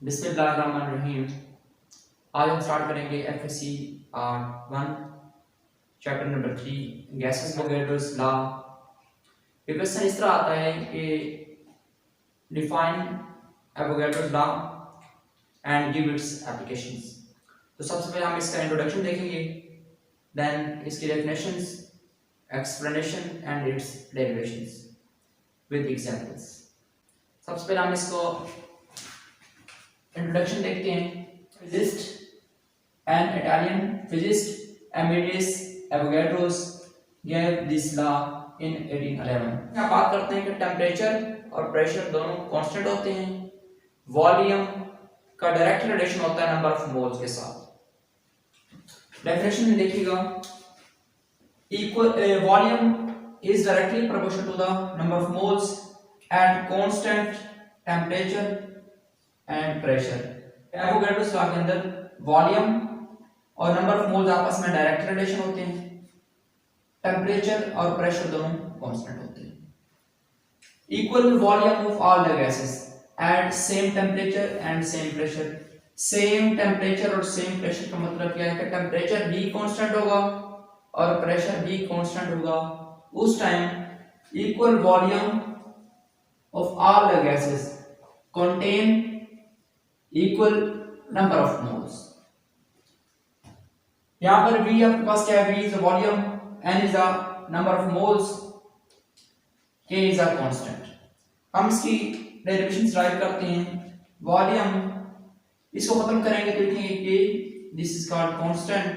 बिस्मिल्लाहिर्रहमानिर्रहीम। आज हम स्टार्ट करेंगे FSC 1 chapter number 3 gases Avogadro's law. ये क्वेश्चन इस तरह आता है कि define Avogadro's law and give its applications. तो सबसे पहले हम इसका इंट्रोडक्शन देखेंगे, देन इसकी definitions, explanation and its derivations with examples. सबसे पहले हम इसको इंट्रोडक्शन देखते हैं। Physicist an Italian physicist Emilius Avogadro's gave this law in 1811। यहाँ बात करते हैं कि टेम्परेचर और प्रेशर दोनों कांस्टेंट होते हैं, वॉल्यूम का डायरेक्ट रिलेशन होता है नंबर ऑफ मोल्स के साथ। डेफिनेशन में देखिएगा, equal volume is directly proportional to the number of moles at constant temperature and pressure. Avogadro's law के अंदर वॉल्यूम और नंबर ऑफ मोल्स आपस में डायरेक्ट रिलेशन होते हैं, टेम्परेचर और प्रेशर दोनों कांस्टेंट होते हैं। Equal volume of all the gases at same temperature and same pressure. Same temperature और सेम प्रेशर का मतलब क्या है कि टेम्परेचर भी कांस्टेंट होगा और प्रेशर भी कांस्टेंट होगा। उस time equal volume of all the gases contain equal number of moles। यहां पर V आपके पास क्या है, V is the volume, N is the number of moles, K is a constant। हम इसकी डेरिवेशंस ड्राइव करते हैं। वॉल्यूम इसको खत्म करेंगे तो लिखेंगे K, this is called constant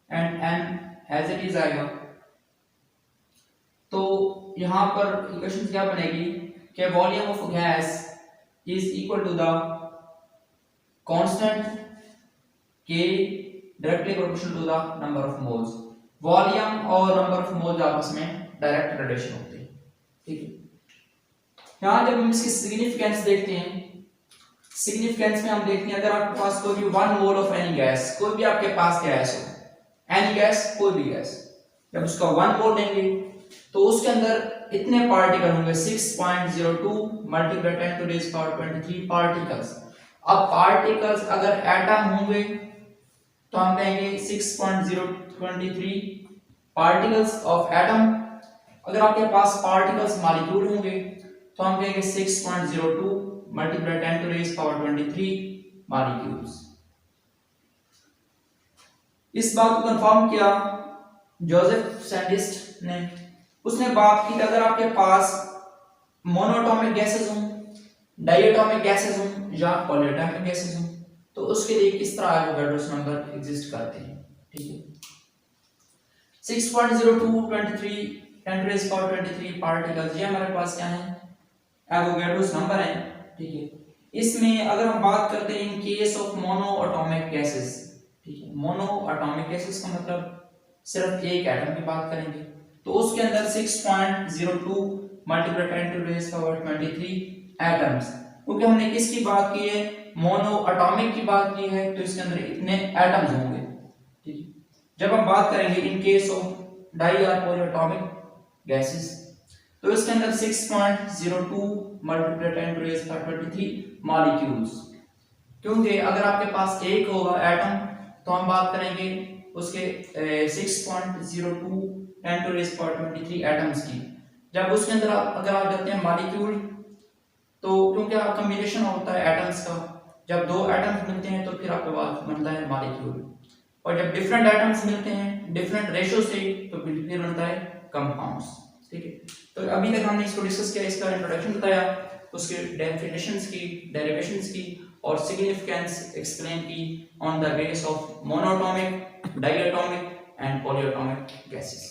and N as it is आएगा। तो यहां पर इक्वेशन क्या बनेगी कि volume of gas is equal to the constant K directly proportional to the number of moles। Volume और नंबर ऑफ मोल्स आपस में डायरेक्ट रिलेशन होते हैं, ठीक है। यहाँ जब हम इसकी सिग्निफिकेंस देखते हैं, सिग्निफिकेंस में हम देखते हैं अगर आपके पास कोई भी 1 मोल ऑफ एनी गैस, कोई भी आपके पास गैस हो, एनी गैस कोई भी गैस, जब उसका 1 मोल लेंगे तो उसके अंदर इतने पार्टिकल होंगे 6.02 multiply 10 to raise power 23 particles. अब पार्टिकल्स अगर एटम होंगे तो हम कहेंगे 6.023 पार्टिकल्स ऑफ एटम। अगर आपके पास पार्टिकल्स मॉलिक्यूल होंगे तो हम कहेंगे 6.02 multiply 10 to raise power 23 molecules. इस बात को कंफर्म किया जोसेफ सैंडिस्ट ने। उसने बात की कि अगर आपके पास मोनोएटॉमिक गैसेस हों, डायएटॉमिक गैसेस हों या पॉलीएटॉमिक गैसेस हों तो उसके लिए किस तरह एवोगैड्रोस नंबर एग्जिस्ट करते हैं, ठीक है। 6.0223 10 रेज़ पावर 23 पार्टिकल्स, ये हमारे पास क्या है, एवोगैड्रोस नंबर है, ठीक है। इसमें अगर हम बात करते हैं इन केस ऑफ मोनोएटॉमिक गैसेस, ठीक है, मोनोएटॉमिक गैसेस का मतलब सिर्फ एक एटम की बात करेंगे तो उसके अंदर 6.02 multiply 10 to raise power 23 atoms. क्योंकि हमने किसकी बात की है, मोनोएटॉमिक की बात की है, तो इसके अंदर इतने एटम्स होंगे, ठीक है। जब हम बात करेंगे इन केस ऑफ डाई और पॉलीएटॉमिक गैसेस तो इसके अंदर 6.02 multiply 10 to raise power 23 molecules. क्योंकि अगर आपके पास एक होगा एटम तो हम बात करेंगे उसके 6.02 10 टू रेज़ पावर 23 एटम्स की। जब उसके अंदर अगर आप जाते हैं मॉलिक्यूल तो क्योंकि कॉम्बिनेशन होता है एटम्स का, जब दो एटम्स मिलते हैं तो फिर आपके पास बनता है मॉलिक्यूल, और जब डिफरेंट एटम्स मिलते हैं डिफरेंट रेशियो से तो फिर बनता है कंपाउंड्स, ठीक है। तो अभी तक हमने इसको डिस्कस किया, इसका इंट्रोडक्शन बताया, उसके डेफिनेशंस की, डेरिवेशंस की और सिग्निफिकेंस एक्सप्लेन की on the base of monoatomic, diatomic and polyatomic gases.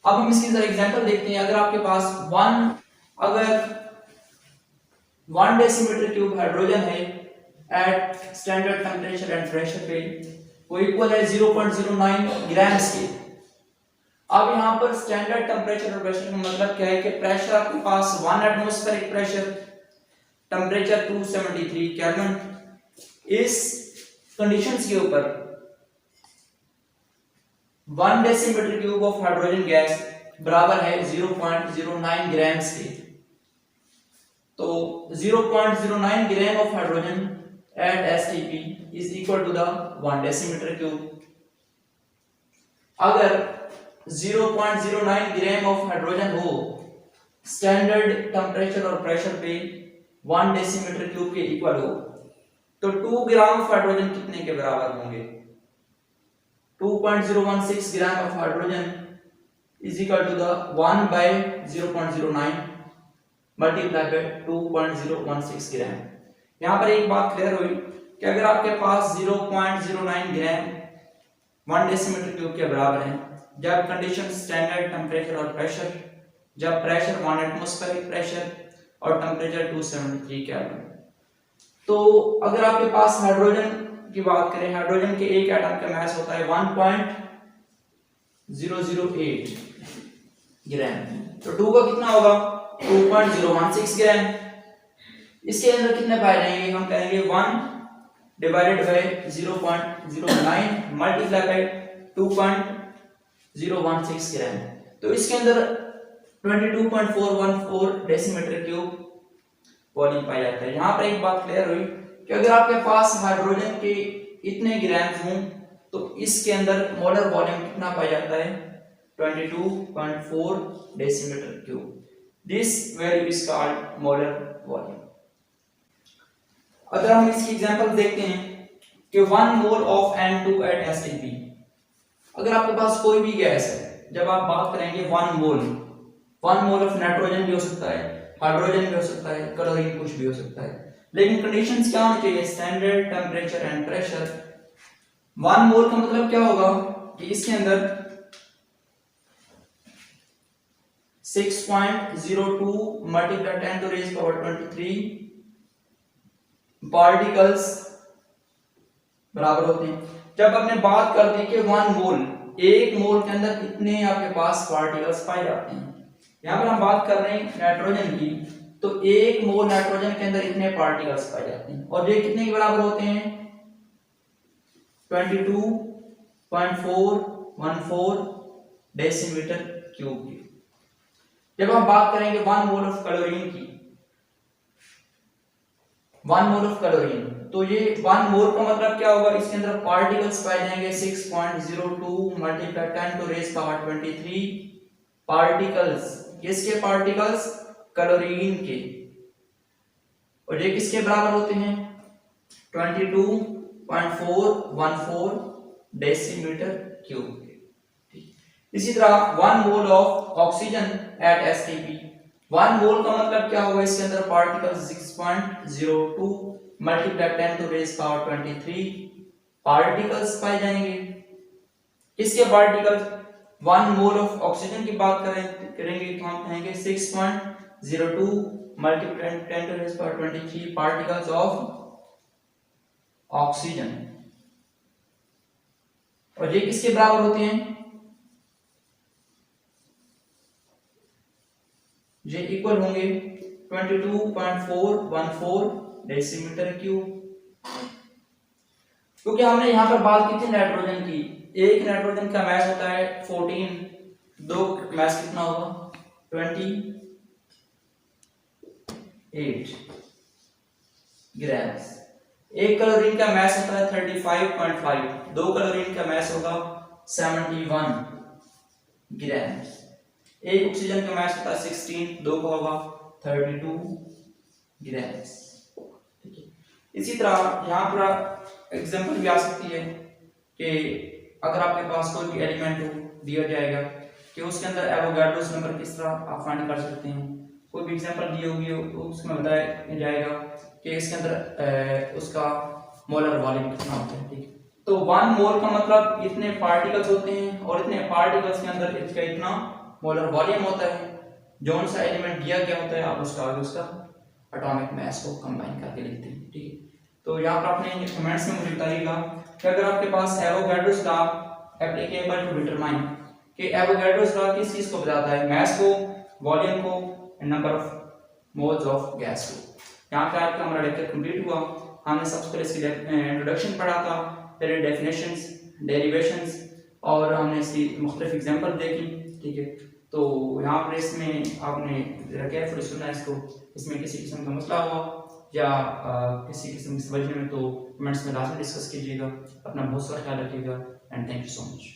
अब हम इसकी जरा एग्जांपल देखते हैं। अगर आपके पास 1 डेसीमीटर क्यूब हाइड्रोजन है at standard temperature and pressure पे, वो इक्वल है 0.09 ग्राम्स के। अब यहाँ पर स्टैंडर्ड टेम्परेचर और प्रेशर का मतलब क्या है कि प्रेशर आपके पास 1 एटमॉस्फेरिक प्रेशर, टेम्परेचर 273 केल्विन। इस कंडीशंस के ऊपर 1 decimetre cube of hydrogen gas बराबर है 0.09 ग्राम्स के। तो 0.09 gram of hydrogen at STP is equal to the 1 decimetre cube. अगर 0.09 ग्राम ऑफ हाइड्रोजन हो स्टैंडर्ड टेम्परेचर और प्रेशर पे 1 डेसीमीटर क्यूब के इक्वल हो, तो 2 ग्राम ऑफ हाइड्रोजन कितने के बराबर होंगे? 2.016 gram of hydrogen is equal to the 1 by 0.09 multiply by 2.016 gram. यहां पर एक बात क्लियर हुई कि अगर आपके पास 0.09 ग्राम 1 डेसीमीटर क्यूब के बराबर है, जब कंडीशन स्टैंडर्ड टेम्परेचर और प्रेशर, जब प्रेशर 1 एटमॉस्फेरिक प्रेशर और टेम्परेचर 273 केल्विन। तो अगर आपके पास हाइड्रोजन की बात करें, हाइड्रोजन के एक एटम का मास होता है 1.008 ग्राम, तो 2 का कितना होगा? 2.016 ग्राम। इसके अंदर कितने पाए जाएंगे? हम कहेंगे 1 डिवाइडेड बाय 0.09 मल्टीप्लाई बाय 2.016 ग्राम। तो इसके अंदर 22.414 डेसीमीटर क्यूब वॉल्यूम पाया जाता है। यहां पर एक बात क्लियर हुई कि अगर आपके पास हाइड्रोजन के इतने ग्राम हों तो इसके अंदर मोलर वॉल्यूम कितना पाया जाता है? 22.4 decimetre cube. This value is called molar volume. अगर हम इसकी एग्जांपल देखते हैं कि 1 mole of N2 eight STP, अगर आपके पास कोई भी गैस है, जब आप बात करेंगे 1 मोल ऑफ नाइट्रोजन भी हो सकता है, हाइड्रोजन भी हो सकता है, क्लोरीन कुछ भी हो सकता है, लेकिन कंडीशंस क्या होनी चाहिए? Standard temperature and pressure. 1 mole का मतलब क्या होगा कि इसके अंदर 6.02 multiply 10 to raise power 23 particles बराबर होते हैं। जब आपने बात कर दी कि 1 मोल, एक मोल के अंदर कितने आपके पास पार्टिकल्स पाए जाते हैं, यहां पर हम बात कर रहे हैं नाइट्रोजन की, तो एक मोल नाइट्रोजन के अंदर इतने पार्टिकल्स पाए जाते हैं और ये कितने के बराबर होते हैं? 22.414 डेसीमीटर क्यूब के। जब हम बात करेंगे 1 मोल ऑफ क्लोरीन की, 1 मोल ऑफ क्लोरीन, तो ये 1 मोल का मतलब क्या होगा? इसके अंदर पार्टिकल्स पाए जाएंगे 6.02 multiply 10 to raise power 23 particles. किसके पार्टिकल्स? क्लोरीन के। और ये किसके बराबर होते हैं? 22.414 डेसीमीटर क्यूब के। इसी तरह 1 mole of oxygen at STP, 1 mole का मतलब क्या होगा? इसके अंदर particles 6.02 multiply 10 to raise power 23 particles पाए जाएंगे। किसके पार्टिकल्स? 1 मोल ऑफ ऑक्सीजन की बात करेंगे तो हम कहेंगे 6.02 multiply 10 to raise power 23 particles of oxygen. और ये किसके बराबर होते हैं? ये इक्वल होंगे 22.414 डेसीमीटर क्यूब। क्योंकि हमने यहां पर बात की थी नाइट्रोजन की, एक नाइट्रोजन का मास होता है 14, दो मास कितना होगा? 28 ग्राम्स। एक क्लोरीन का मास होता है 35.5, दो क्लोरीन का मास होगा 71 ग्राम्स। एक ऑक्सीजन का मास होता है 16, दो का होगा 32 ग्राम्स। ठीक है। इसी तरह यहाँ पर एग्जांपल भी आ सकती है कि अगर आपके पास कोई भी एलिमेंट हो, दिया जाएगा कि उसके अंदर एवोगाड्रोस नंबर किस तरह आप फाइंड कर सकते हैं। कोई भी एग्जांपल दी होगी तो उसमें बताया जाएगा कि इसके अंदर उसका मोलर वॉल्यूम कितना होता है। ठीक है। तो 1 मोल का मतलब इतने पार्टिकल्स होते हैं और इतने पार्टिकल्स के अंदर इसका इतना मोलर वॉल्यूम होता है। जौन सा एलिमेंट दिया गया होता है आप उसका एटॉमिक मास को कंबाइन करके लिखते हैं। ठीक है। तो यहाँ पर आपने कमेंट्स में मुझे बताइएगा कि अगर आपके पास Avogadro's law applicable to determine कि एवोगाड्रोस लॉ किस चीज को बताता है? मास को, वॉल्यूम को, number of moles of gas को। यहाँ पे आपका हमारा लेक्चर कंप्लीट हुआ। हमने सबसे पहले इसकी इंट्रोडक्शन पढ़ा था, फिर डेफिनेशंस, डेरिवेशंस और हमने इसकी मुख्तलिफ एग्जांपल देखी। ठीक है। तो यहाँ पर इसमें आपने केयरफुली सुनना है इसको इसमें किसी किस्म का मसला हुआ या किसी किस्म की समझने में तो कमेंट्स में लाजमी डिस्कस कीजिएगा। अपना बहुत सारा ख्याल रखिएगा and thank you so much.